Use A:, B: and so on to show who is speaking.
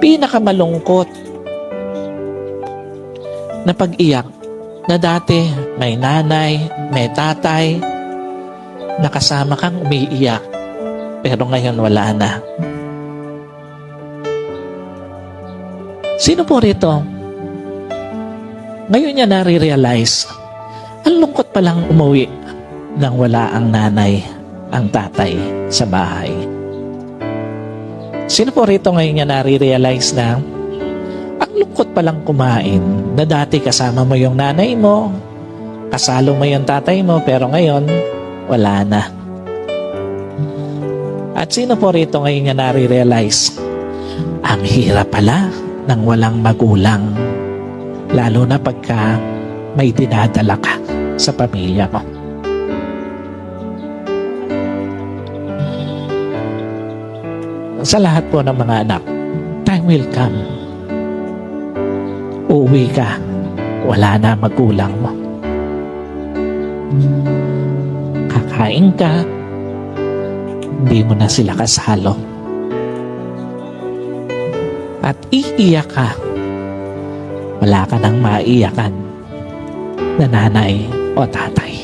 A: pinakamalungkot na pag-iyak na dati may nanay, may tatay, nakasama kang umiiyak, pero ngayon wala na. Sino po rito? Ngayon niya nare-realize, ang lungkot palang umuwi nang wala ang nanay, ang tatay sa bahay. Sino po rito ngayon niya nare-realize na ang lungkot palang kumain na dati kasama mo yung nanay mo, kasalo mo yung tatay mo, pero ngayon wala na. At sino po rito ngayon niya nare-realize, ang hirap pala ng walang magulang, lalo na pagka may dinadala ka sa pamilya mo. Sa lahat po ng mga anak, time will come. Uuwi ka, wala na magulang mo. Kakain ka, hindi mo na sila kasalo. At iiyak ka, wala ka nang maiyakan na nanay o tatay.